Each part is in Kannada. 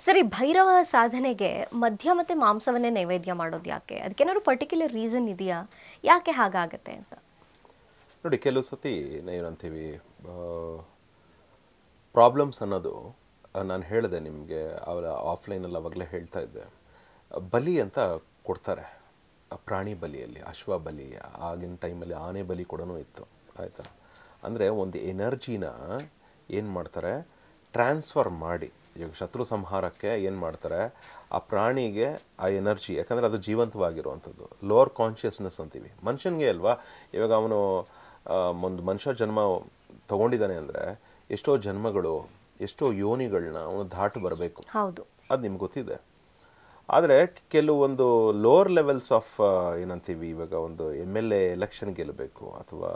ಸರಿ, ಭೈರವ ಸಾಧನೆಗೆ ಮದ್ಯ ಮತ್ತೆ ಮಾಂಸವನ್ನೇ ನೈವೇದ್ಯ ಮಾಡೋದು ಯಾಕೆ? ಅದಕ್ಕೇನಾದ್ರು ಪರ್ಟಿಕ್ಯುಲರ್ ರೀಸನ್ ಇದೆಯಾ? ಯಾಕೆ ಹಾಗಾಗತ್ತೆ ಅಂತ? ನೋಡಿ, ಕೆಲವು ಸತಿ ಏನಂತೀವಿ, ಪ್ರಾಬ್ಲಮ್ಸ್ ಅನ್ನೋದು ನಾನು ಹೇಳಿದೆ ನಿಮಗೆ, ಅವರ ಆಫ್ಲೈನಲ್ಲಿ ಅವಾಗಲೇ ಹೇಳ್ತಾ ಇದ್ದೆ. ಬಲಿ ಅಂತ ಕೊಡ್ತಾರೆ, ಪ್ರಾಣಿ ಬಲಿಯಲ್ಲಿ ಅಶ್ವ ಬಲಿ, ಆಗಿನ ಟೈಮಲ್ಲಿ ಆನೆ ಬಲಿ ಕೂಡ ಇತ್ತು. ಆಯಿತಾ? ಅಂದರೆ ಒಂದು ಎನರ್ಜಿನ ಏನು ಮಾಡ್ತಾರೆ, ಟ್ರಾನ್ಸ್ಫರ್ ಮಾಡಿ, ಈಗ ಶತ್ರು ಸಂಹಾರಕ್ಕೆ ಏನು ಮಾಡ್ತಾರೆ, ಆ ಪ್ರಾಣಿಗೆ ಆ ಎನರ್ಜಿ, ಯಾಕಂದರೆ ಅದು ಜೀವಂತವಾಗಿರುವಂಥದ್ದು, ಲೋವರ್ ಕಾನ್ಷಿಯಸ್ನೆಸ್ ಅಂತೀವಿ ಮನುಷ್ಯನಿಗೆ ಅಲ್ವಾ. ಇವಾಗ ಅವನು ಒಂದು ಮನುಷ್ಯ ಜನ್ಮ ತೊಗೊಂಡಿದ್ದಾನೆ ಅಂದರೆ ಎಷ್ಟೋ ಜನ್ಮಗಳು, ಎಷ್ಟೋ ಯೋನಿಗಳನ್ನ ಅವನು ದಾಟು ಬರಬೇಕು. ಹೌದು, ಅದು ನಿಮ್ಗೆ ಗೊತ್ತಿದೆ. ಆದರೆ ಕೆಲವೊಂದು ಲೋವರ್ ಲೆವೆಲ್ಸ್ ಆಫ್ ಏನಂತೀವಿ, ಇವಾಗ ಒಂದು MLA ಎಲೆಕ್ಷನ್ ಗೆಲ್ಲಬೇಕು ಅಥವಾ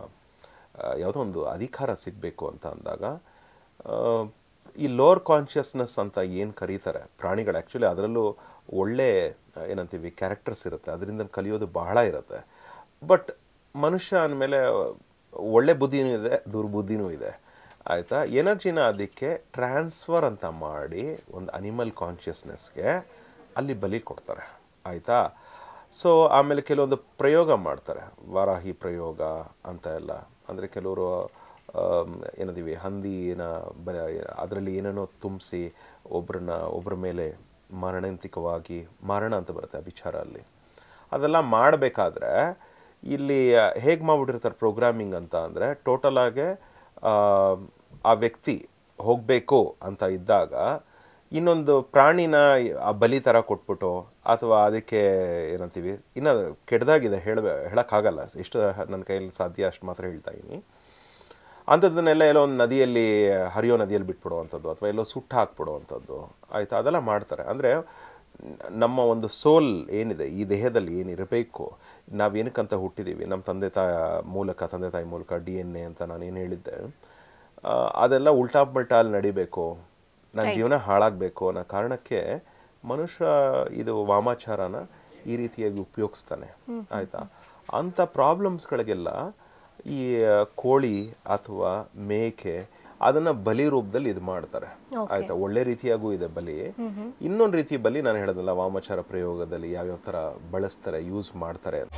ಯಾವುದೋ ಒಂದು ಅಧಿಕಾರ ಸಿಗಬೇಕು ಅಂತ ಅಂದಾಗ ಈ ಲೋವರ್ ಕಾನ್ಷಿಯಸ್ನೆಸ್ ಅಂತ ಏನು ಕರೀತಾರೆ ಪ್ರಾಣಿಗಳು, ಆ್ಯಕ್ಚುಲಿ ಅದರಲ್ಲೂ ಒಳ್ಳೆ ಏನಂತೀವಿ ಕ್ಯಾರೆಕ್ಟರ್ಸ್ ಇರುತ್ತೆ, ಅದರಿಂದ ಕಲಿಯೋದು ಬಹಳ ಇರುತ್ತೆ. ಬಟ್ ಮನುಷ್ಯ ಅಂದಮೇಲೆ ಒಳ್ಳೆ ಬುದ್ಧಿನೂ ಇದೆ, ದುರ್ಬುದ್ಧಿನೂ ಇದೆ. ಆಯಿತಾ? ಎನರ್ಜಿನ ಅದಕ್ಕೆ ಟ್ರಾನ್ಸ್ಫರ್ ಅಂತ ಮಾಡಿ ಒಂದು ಅನಿಮಲ್ ಕಾನ್ಷಿಯಸ್ನೆಸ್ಗೆ ಅಲ್ಲಿ ಬಲಿ ಕೊಡ್ತಾರೆ. ಆಯಿತಾ? ಸೊ ಆಮೇಲೆ ಕೆಲವೊಂದು ಪ್ರಯೋಗ ಮಾಡ್ತಾರೆ, ವಾರಾಹಿ ಪ್ರಯೋಗ ಅಂತ ಎಲ್ಲ. ಅಂದರೆ ಕೆಲವರು ಏನಂತೀವಿ ಹಂದಿನ ಅದರಲ್ಲಿ ಏನೇನೋ ತುಂಬಿಸಿ ಒಬ್ಬರ ಮೇಲೆ ಮಾರಣಾಂತಿಕವಾಗಿ ಮಾರಣ ಅಂತ ಬರುತ್ತೆ ಆ ವಿಚಾರ ಅಲ್ಲಿ. ಅದೆಲ್ಲ ಮಾಡಬೇಕಾದ್ರೆ ಇಲ್ಲಿ ಹೇಗೆ ಮಾಡಿಬಿಟ್ಟಿರ್ತಾರೆ ಪ್ರೋಗ್ರಾಮಿಂಗ್ ಅಂತ ಅಂದರೆ, ಟೋಟಲಾಗೆ ಆ ವ್ಯಕ್ತಿ ಹೋಗಬೇಕು ಅಂತ ಇದ್ದಾಗ ಇನ್ನೊಂದು ಪ್ರಾಣಿನ ಆ ಬಲಿ ಥರ ಕೊಟ್ಬಿಟ್ಟು, ಅಥವಾ ಅದಕ್ಕೆ ಏನಂತೀವಿ ಇನ್ನು ಕೆಟ್ಟದಾಗಿದೆ ಹೇಳೋಕ್ಕಾಗಲ್ಲ, ಎಷ್ಟು ನನ್ನ ಕೈಯಲ್ಲಿ ಸಾಧ್ಯ ಅಷ್ಟು ಮಾತ್ರ ಹೇಳ್ತಾ ಇದ್ದೀನಿ. ಅಂಥದ್ದನ್ನೆಲ್ಲ ಎಲ್ಲೋ ಒಂದು ನದಿಯಲ್ಲಿ, ಹರಿಯೋ ನದಿಯಲ್ಲಿ ಬಿಟ್ಬಿಡುವಂಥದ್ದು, ಅಥವಾ ಎಲ್ಲೋ ಸುಟ್ಟು ಹಾಕ್ಬಿಡುವಂಥದ್ದು. ಆಯಿತಾ? ಅದೆಲ್ಲ ಮಾಡ್ತಾರೆ. ಅಂದರೆ ನಮ್ಮ ಒಂದು ಸೋಲ್ ಏನಿದೆ, ಈ ದೇಹದಲ್ಲಿ ಏನಿರಬೇಕು, ನಾವೇನಕ್ಕಂತ ಹುಟ್ಟಿದ್ದೀವಿ, ನಮ್ಮ ತಂದೆ ತಾಯಿ ಮೂಲಕ DNA ಅಂತ ನಾನೇನು ಹೇಳಿದ್ದೆ, ಅದೆಲ್ಲ ಉಲ್ಟಾ ಪಲ್ಟಾಲ್ಲಿ ನಡಿಬೇಕು, ನನ್ನ ಜೀವನ ಹಾಳಾಗಬೇಕು ಅನ್ನೋ ಕಾರಣಕ್ಕೆ ಮನುಷ್ಯ ಇದು ವಾಮಾಚಾರನ ಈ ರೀತಿಯಾಗಿ ಉಪಯೋಗಿಸ್ತಾನೆ. ಆಯಿತಾ? ಅಂಥ ಪ್ರಾಬ್ಲಮ್ಸ್ಗಳಿಗೆಲ್ಲ ಈ ಕೋಳಿ ಅಥವಾ ಮೇಕೆ ಅದನ್ನು ಬಲಿ ರೂಪದಲ್ಲಿ ಇದು ಮಾಡ್ತಾರೆ. ಆಯಿತಾ? ಒಳ್ಳೆ ರೀತಿಯಾಗೂ ಇದೆ ಬಲಿ. ಇನ್ನೊಂದು ರೀತಿ ಬಲಿ ನಾನು ಹೇಳೋದಲ್ಲ, ವಾಮಾಚಾರ ಪ್ರಯೋಗದಲ್ಲಿ ಯಾವ್ಯಾವ ಥರ ಬಳಸ್ತಾರೆ, ಯೂಸ್ ಮಾಡ್ತಾರೆ ಅಂತ.